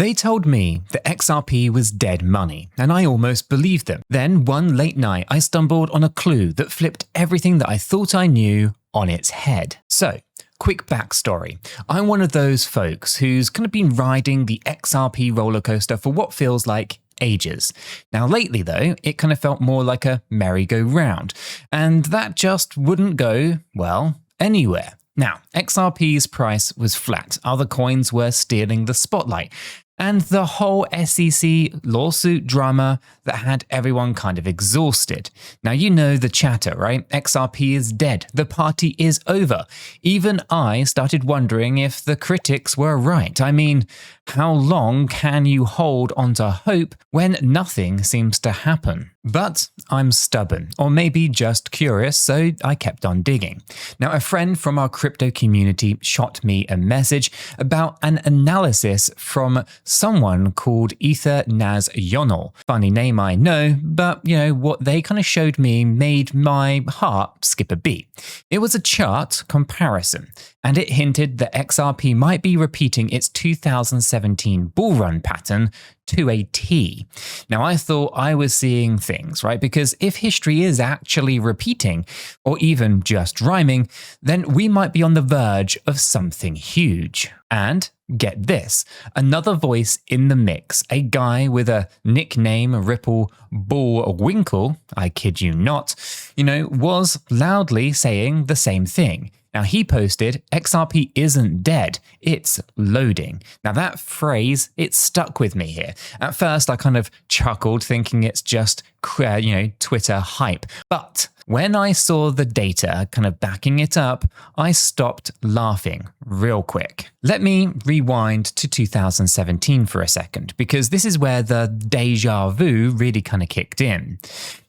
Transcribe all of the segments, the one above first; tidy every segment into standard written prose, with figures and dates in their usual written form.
They told me that XRP was dead money, and I almost believed them. Then one late night, I stumbled on a clue that flipped everything that I thought I knew on its head. So, quick backstory. I'm one of those folks who's kind of been riding the XRP roller coaster for what feels like ages. Now lately though, it kind of felt more like a merry-go-round, and that just wouldn't go, well, anywhere. Now, XRP's price was flat, other coins were stealing the spotlight, and the whole SEC lawsuit drama that had everyone kind of exhausted. Now you know the chatter, right? XRP is dead, the party is over. Even I started wondering if the critics were right. I mean, how long can you hold onto hope when nothing seems to happen? But I'm stubborn, or maybe just curious, so I kept on digging. Now, a friend from our crypto community shot me a message about an analysis from someone called 𝗗𝗶𝘀𝗰𝗍. Funny name, I know, but you know, what they kind of showed me made my heart skip a beat. It was a chart comparison, and it hinted that XRP might be repeating its 2017 bull run pattern to a T. Now, I thought I was seeing things, right? Because if history is actually repeating, or even just rhyming, then we might be on the verge of something huge. And get this, another voice in the mix, a guy with a nickname, 𝗗𝗶𝘀𝗰𝗋, I kid you not, was loudly saying the same thing. Now, he posted, XRP isn't dead, it's loading. Now, that phrase, it stuck with me here. At first, I kind of chuckled, thinking it's just, Twitter hype. But when I saw the data kind of backing it up, I stopped laughing real quick. Let me rewind to 2017 for a second, because this is where the deja vu really kind of kicked in.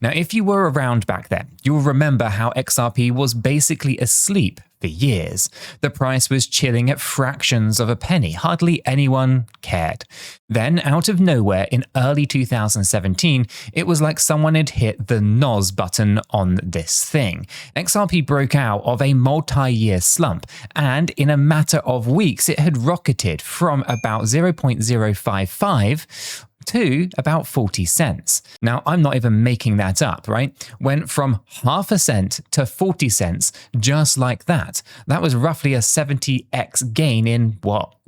Now, if you were around back then, you'll remember how XRP was basically asleep for years. The price was chilling at fractions of a penny. Hardly anyone cared. Then, out of nowhere, in early 2017, it was like someone had hit the NOS button on this thing. XRP broke out of a multi-year slump, and in a matter of weeks, it had rocketed from about 0.055 to about 40 cents. Now, I'm not even making that up, right? Went from half a cent to 40 cents just like that. That was roughly a 70x gain in,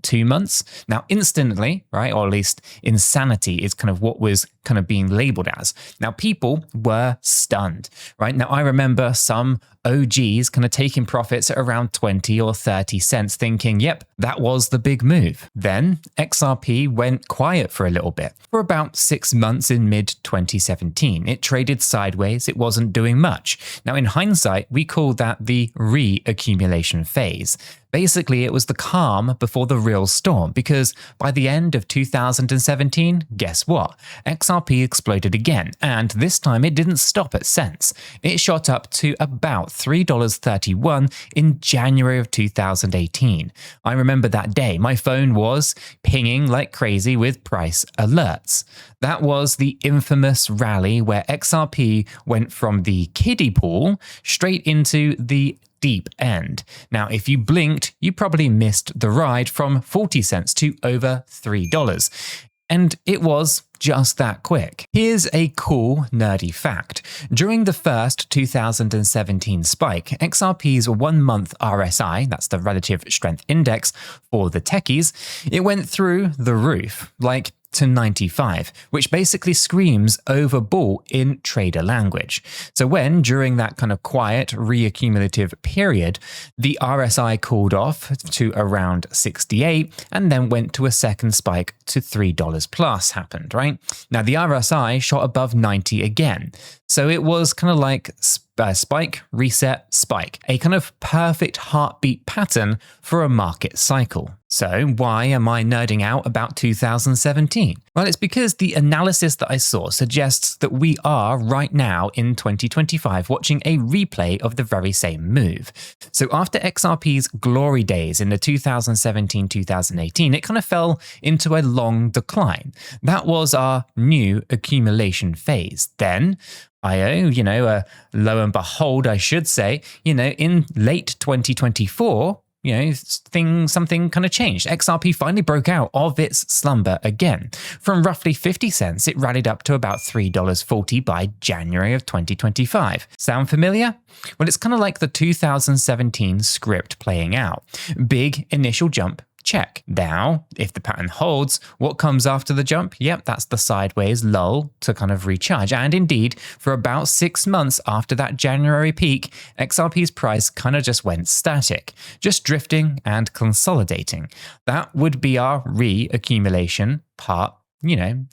2 months? Now, instantly, right, or at least insanity is kind of what was kind of being labeled as. Now, people were stunned, right? Now, I remember some OGs kind of taking profits at around 20 or 30 cents thinking, yep, that was the big move. Then XRP went quiet for a little bit. For about 6 months in mid-2017, it traded sideways, it wasn't doing much. Now, in hindsight, we call that the re-accumulation phase. Basically, it was the calm before the real storm, because by the end of 2017, guess what? XRP exploded again, and this time it didn't stop at cents. It shot up to about $3.31 in January of 2018. I remember that day, my phone was pinging like crazy with price alerts. That was the infamous rally where XRP went from the kiddie pool straight into the deep end. Now, if you blinked, you probably missed the ride from 40 cents to over $3. And it was just that quick. Here's a cool, nerdy fact. During the first 2017 spike, XRP's 1-month RSI, that's the relative strength index for the techies, it went through the roof, like to 95, which basically screams overbought in trader language. So when, during that kind of quiet, re-accumulative period, the RSI cooled off to around 68 and then went to a second spike to $3 plus happened, right? Now the RSI shot above 90 again. So it was kind of like spike, reset, spike, a kind of perfect heartbeat pattern for a market cycle. So why am I nerding out about 2017? Well, it's because the analysis that I saw suggests that we are right now in 2025 watching a replay of the very same move. So after XRP's glory days in the 2017-2018, it kind of fell into a long decline. That was our new accumulation phase. Then lo and behold, I should say, in late 2024, something kind of changed. XRP finally broke out of its slumber again. From roughly 50 cents, it rallied up to about $3.40 by January of 2025. Sound familiar? Well, it's kind of like the 2017 script playing out. Big initial jump. Check. Now, if the pattern holds, what comes after the jump? Yep, that's the sideways lull to kind of recharge. And indeed, for about 6 months after that January peak, XRP's price kind of just went static, just drifting and consolidating. That would be our re-accumulation part,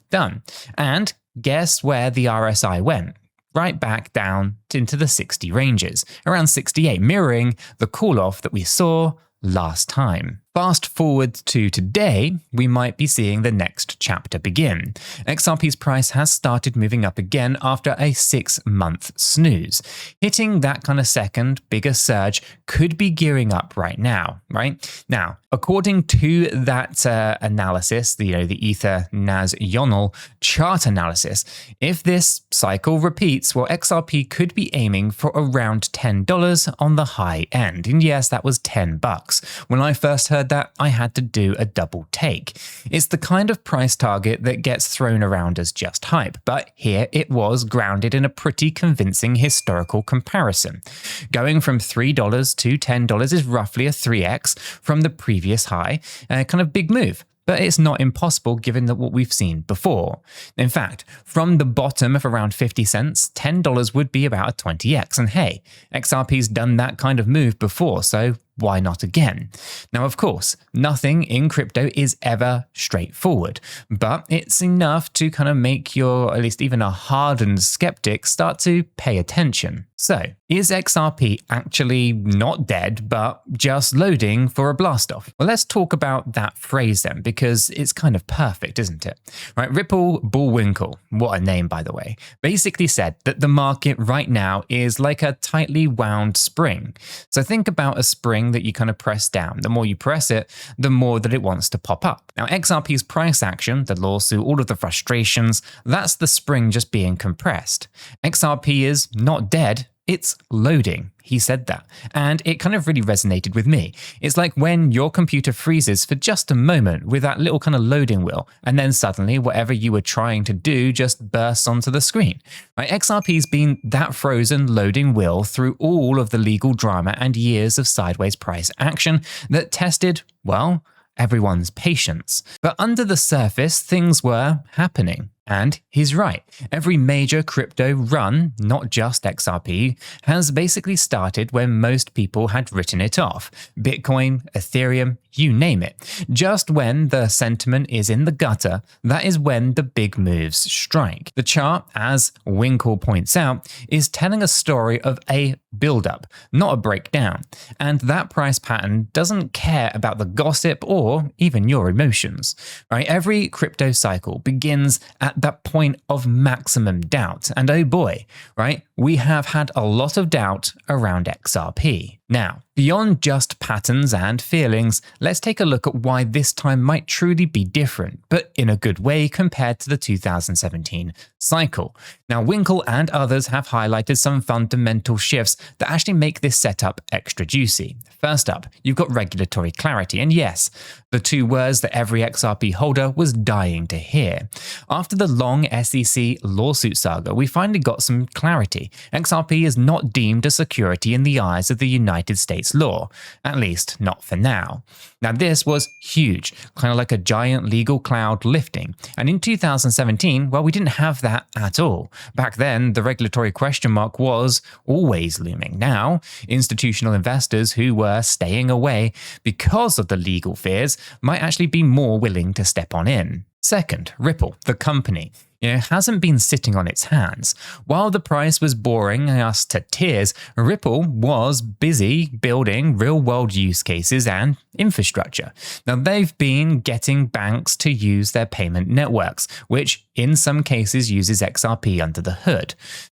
done. And guess where the RSI went? Right back down into the 60 ranges, around 68, mirroring the cool-off that we saw last time. Fast forward to today, we might be seeing the next chapter begin. XRP's price has started moving up again after a 6-month snooze. Hitting that kind of second, bigger surge could be gearing up right now, right? Now, according to that analysis, the Ether NAS YONL chart analysis, if this cycle repeats, well, XRP could be aiming for around $10 on the high end. And yes, that was $10. When I first heard that, I had to do a double take. It's the kind of price target that gets thrown around as just hype, but here it was grounded in a pretty convincing historical comparison. Going from $3 to $10 is roughly a 3x from the previous high, kind of big move. But it's not impossible given what we've seen before. In fact, from the bottom of around 50 cents, $10 would be about a 20x. And hey, XRP's done that kind of move before, so why not again? Now, of course, nothing in crypto is ever straightforward, but it's enough to kind of make at least even a hardened skeptic start to pay attention. So, is XRP actually not dead, but just loading for a blast-off? Well, let's talk about that phrase then, because it's kind of perfect, isn't it? Right, 𝗗𝗶𝘀𝗰𝗋, what a name, by the way, basically said that the market right now is like a tightly wound spring. So think about a spring that you kind of press down. The more you press it, the more that it wants to pop up. Now, XRP's price action, the lawsuit, all of the frustrations, that's the spring just being compressed. XRP is not dead. It's loading. He said that. And it kind of really resonated with me. It's like when your computer freezes for just a moment with that little kind of loading wheel, and then suddenly whatever you were trying to do just bursts onto the screen. Right? XRP's been that frozen loading wheel through all of the legal drama and years of sideways price action that tested, well, everyone's patience. But under the surface, things were happening. And he's right. Every major crypto run, not just XRP, has basically started when most people had written it off. Bitcoin, Ethereum, you name it. Just when the sentiment is in the gutter, that is when the big moves strike. The chart, as 𝗗𝗋𝗀 points out, is telling a story of a build-up, not a breakdown. And that price pattern doesn't care about the gossip or even your emotions. Right? Every crypto cycle begins at that point of maximum doubt. And oh boy, right? We have had a lot of doubt around XRP. Now, beyond just patterns and feelings, let's take a look at why this time might truly be different, but in a good way compared to the 2017 cycle. Now, 𝗗𝗋𝗀 and others have highlighted some fundamental shifts that actually make this setup extra juicy. First up, you've got regulatory clarity, and yes, the two words that every XRP holder was dying to hear. After the long SEC lawsuit saga, we finally got some clarity. XRP is not deemed a security in the eyes of the United States law, at least not for now. Now, this was huge, kind of like a giant legal cloud lifting. And in 2017, well, we didn't have that at all. Back then, the regulatory question mark was always looming. Now, institutional investors who were staying away because of the legal fears might actually be more willing to step on in. Second, Ripple, the company, hasn't been sitting on its hands. While the price was boring us to tears, Ripple was busy building real-world use cases and infrastructure. Now, they've been getting banks to use their payment networks, which in some cases uses XRP under the hood,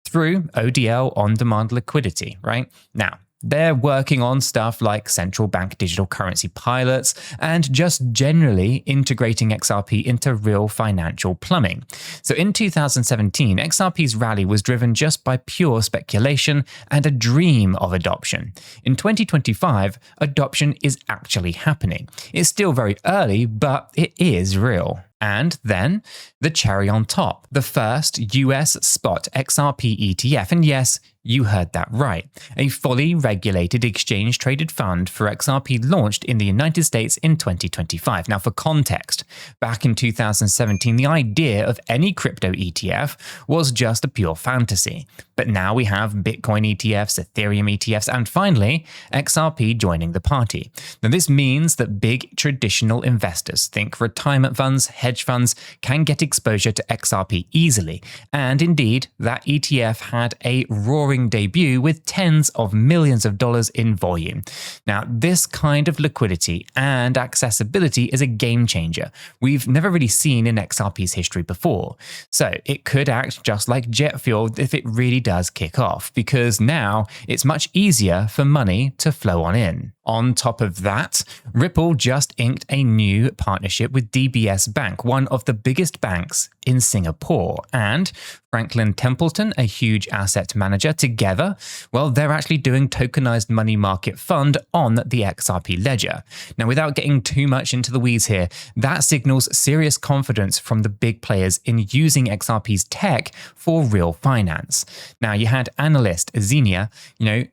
through ODL, on-demand liquidity, right? Now, They're working on stuff like central bank digital currency pilots and just generally integrating XRP into real financial plumbing. So in 2017, XRP's rally was driven just by pure speculation and a dream of adoption. In 2025, adoption is actually happening. It's still very early, but it is real. And then, the cherry on top, the first US spot XRP ETF. And yes, you heard that right. A fully regulated exchange-traded fund for XRP launched in the United States in 2025. Now, for context, back in 2017, the idea of any crypto ETF was just a pure fantasy. But now we have Bitcoin ETFs, Ethereum ETFs, and finally, XRP joining the party. Now, this means that big traditional investors, think retirement funds, hedge funds, can get exposure to XRP easily. And indeed, that ETF had a roaring debut with tens of millions of dollars in volume. Now, this kind of liquidity and accessibility is a game changer we've never really seen in XRP's history before. So it could act just like jet fuel if it really does kick off, because now it's much easier for money to flow on in. On top of that, Ripple just inked a new partnership with DBS Bank, one of the biggest banks in Singapore, and Franklin Templeton, a huge asset manager. Together, well, they're actually doing tokenized money market fund on the XRP ledger. Now, without getting too much into the weeds here, that signals serious confidence from the big players in using XRP's tech for real finance. Now, you had analyst Xenia,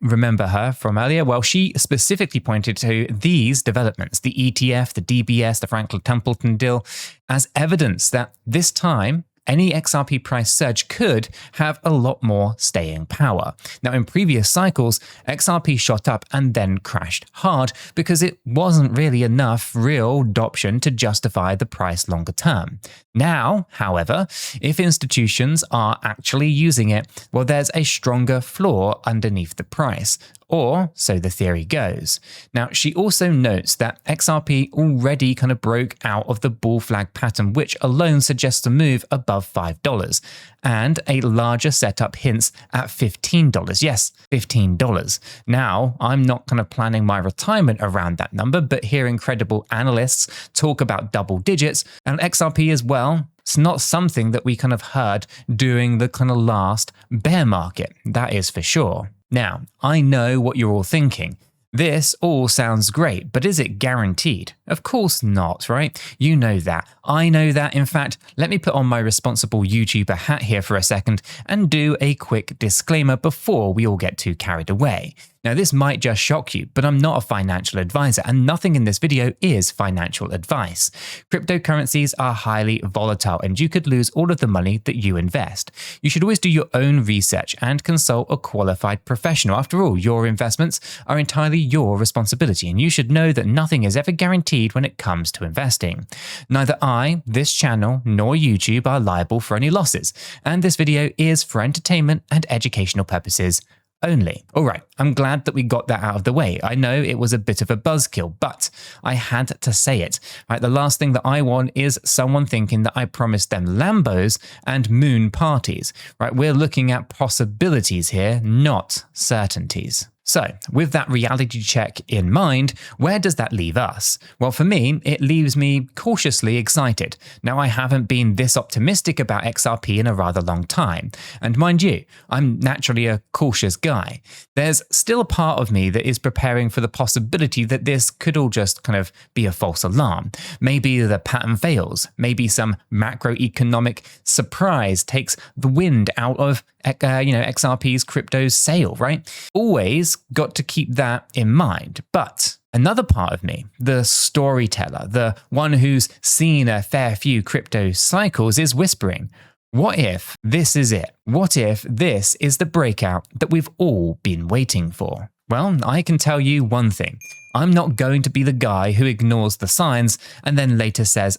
remember her from earlier? Well, she specifically pointed to these developments, the ETF, the DBS, the Franklin Templeton deal, as evidence that this time, any XRP price surge could have a lot more staying power. Now, in previous cycles, XRP shot up and then crashed hard because it wasn't really enough real adoption to justify the price longer term. Now, however, if institutions are actually using it, well, there's a stronger floor underneath the price. Or so the theory goes. Now, she also notes that XRP already kind of broke out of the bull flag pattern, which alone suggests a move above $5. And a larger setup hints at $15. Yes, $15. Now, I'm not kind of planning my retirement around that number, but hearing credible analysts talk about double digits and XRP as well, it's not something that we kind of heard during the kind of last bear market. That is for sure. Now, I know what you're all thinking. This all sounds great, but is it guaranteed? Of course not, right? You know that. I know that. In fact, let me put on my responsible YouTuber hat here for a second and do a quick disclaimer before we all get too carried away. Now, this might just shock you, but I'm not a financial advisor and nothing in this video is financial advice. Cryptocurrencies are highly volatile and you could lose all of the money that you invest. You should always do your own research and consult a qualified professional. After all, your investments are entirely your responsibility and you should know that nothing is ever guaranteed when it comes to investing. Neither I, this channel, nor YouTube are liable for any losses, and this video is for entertainment and educational purposes only. All right, I'm glad that we got that out of the way. I know it was a bit of a buzzkill, but I had to say it. Right, the last thing that I want is someone thinking that I promised them Lambos and moon parties. Right, we're looking at possibilities here, not certainties. So, with that reality check in mind, where does that leave us? Well, for me, it leaves me cautiously excited. Now, I haven't been this optimistic about XRP in a rather long time. And mind you, I'm naturally a cautious guy. There's still a part of me that is preparing for the possibility that this could all just kind of be a false alarm. Maybe the pattern fails. Maybe some macroeconomic surprise takes the wind out of XRP's crypto's sail, right? Always got to keep that in mind. But another part of me, the storyteller, the one who's seen a fair few crypto cycles, is whispering, what if this is it? What if this is the breakout that we've all been waiting for? Well, I can tell you one thing. I'm not going to be the guy who ignores the signs and then later says,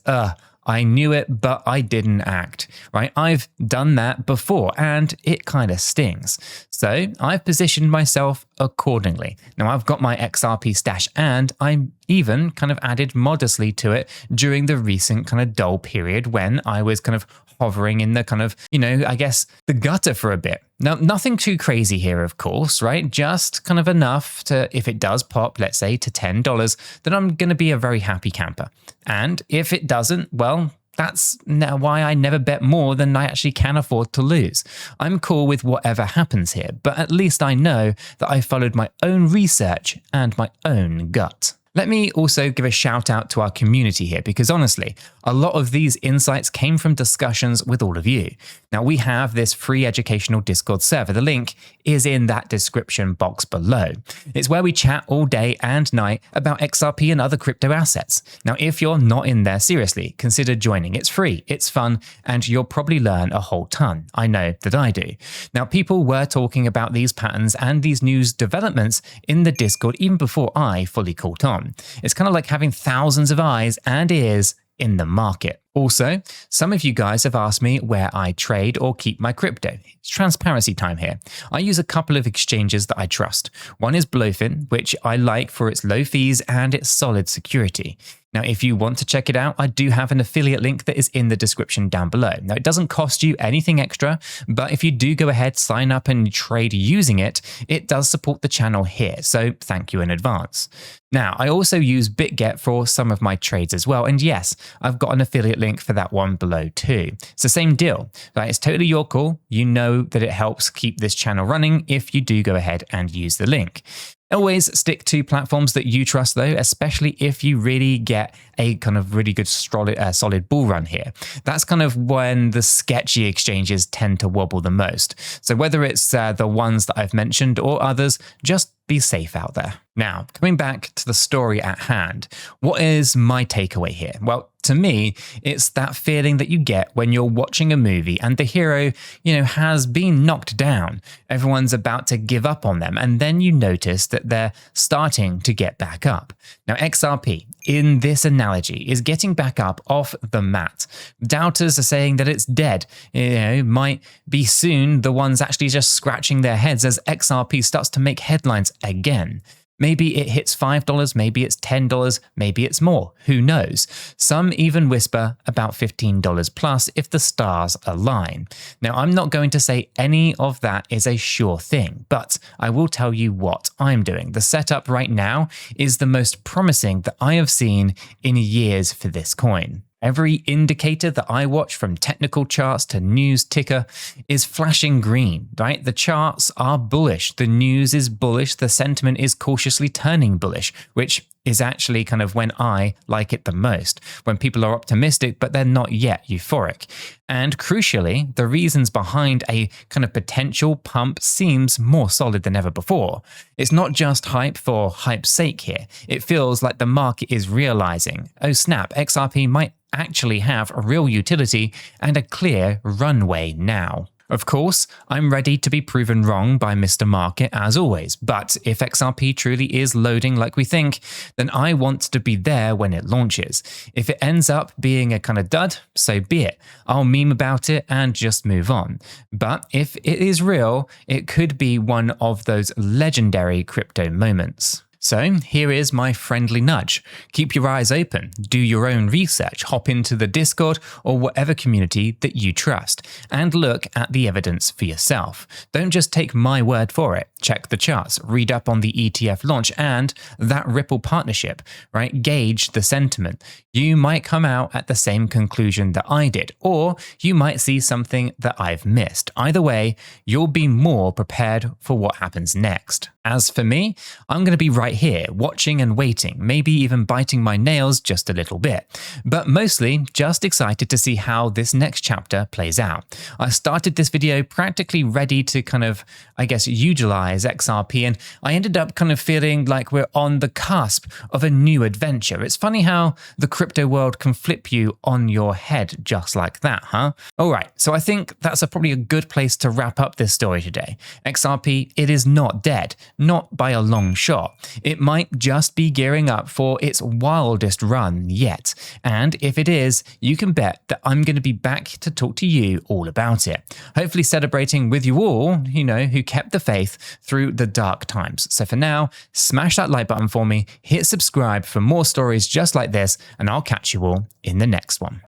I knew it, but I didn't act, right? I've done that before and it kind of stings. So I've positioned myself accordingly. Now, I've got my XRP stash and I'm even kind of added modestly to it during the recent kind of dull period when I was kind of hovering in the kind of, I guess the gutter for a bit. Now, nothing too crazy here, of course, right? Just kind of enough to, if it does pop, let's say to $10, then I'm going to be a very happy camper. And if it doesn't, well, that's why I never bet more than I actually can afford to lose. I'm cool with whatever happens here, but at least I know that I followed my own research and my own gut. Let me also give a shout out to our community here because honestly, a lot of these insights came from discussions with all of you. Now we have this free educational Discord server. The link is in that description box below. It's where we chat all day and night about XRP and other crypto assets. Now, if you're not in there, seriously, consider joining. It's free, it's fun, and you'll probably learn a whole ton. I know that I do. Now, people were talking about these patterns and these news developments in the Discord even before I fully caught on. It's kind of like having thousands of eyes and ears in the market. Also, some of you guys have asked me where I trade or keep my crypto. It's transparency time here. I use a couple of exchanges that I trust. One is Blowfin, which I like for its low fees and its solid security. Now, if you want to check it out, I do have an affiliate link that is in the description down below. Now, it doesn't cost you anything extra, but if you do go ahead, sign up and trade using it, it does support the channel here. So thank you in advance. Now, I also use BitGet for some of my trades as well. And yes, I've got an affiliate link for that one below too. It's the same deal. Right? It's totally your call. You know that it helps keep this channel running if you do go ahead and use the link. Always stick to platforms that you trust though, especially if you really get a kind of really good solid bull run here. That's kind of when the sketchy exchanges tend to wobble the most. So whether it's the ones that I've mentioned or others, just be safe out there. Now, coming back to the story at hand, what is my takeaway here? Well, to me, it's that feeling that you get when you're watching a movie and the hero, has been knocked down. Everyone's about to give up on them. And then you notice that they're starting to get back up. Now, XRP, in this analogy, is getting back up off the mat. Doubters are saying that it's dead. Might be soon the ones actually just scratching their heads as XRP starts to make headlines again. Maybe it hits $5, maybe it's $10, maybe it's more, who knows? Some even whisper about $15 plus if the stars align. Now, I'm not going to say any of that is a sure thing, but I will tell you what I'm doing. The setup right now is the most promising that I have seen in years for this coin. Every indicator that I watch, from technical charts to news ticker, is flashing green, right? The charts are bullish, the news is bullish, the sentiment is cautiously turning bullish, which is actually kind of when I like it the most, when people are optimistic, but they're not yet euphoric. And crucially, the reasons behind a kind of potential pump seems more solid than ever before. It's not just hype for hype's sake here. It feels like the market is realizing, oh snap, XRP might actually have a real utility and a clear runway now. Of course, I'm ready to be proven wrong by Mr. Market as always, but if XRP truly is loading like we think, then I want to be there when it launches. If it ends up being a kind of dud, so be it. I'll meme about it and just move on. But if it is real, it could be one of those legendary crypto moments. So here is my friendly nudge. Keep your eyes open, do your own research, hop into the Discord or whatever community that you trust, and look at the evidence for yourself. Don't just take my word for it. Check the charts, read up on the ETF launch and that Ripple partnership, right? Gauge the sentiment. You might come out at the same conclusion that I did, or you might see something that I've missed. Either way, you'll be more prepared for what happens next. As for me, I'm going to be right here, watching and waiting, maybe even biting my nails just a little bit, but mostly just excited to see how this next chapter plays out. I started this video practically ready to kind of, utilize XRP, and I ended up kind of feeling like we're on the cusp of a new adventure. It's funny how the crypto world can flip you on your head just like that, huh? All right, so I think that's probably a good place to wrap up this story today. XRP, it is not dead. not by a long shot. It might just be gearing up for its wildest run yet. And if it is, you can bet that I'm going to be back to talk to you all about it. Hopefully celebrating with you all, who kept the faith through the dark times. So for now, smash that like button for me, hit subscribe for more stories just like this, and I'll catch you all in the next one.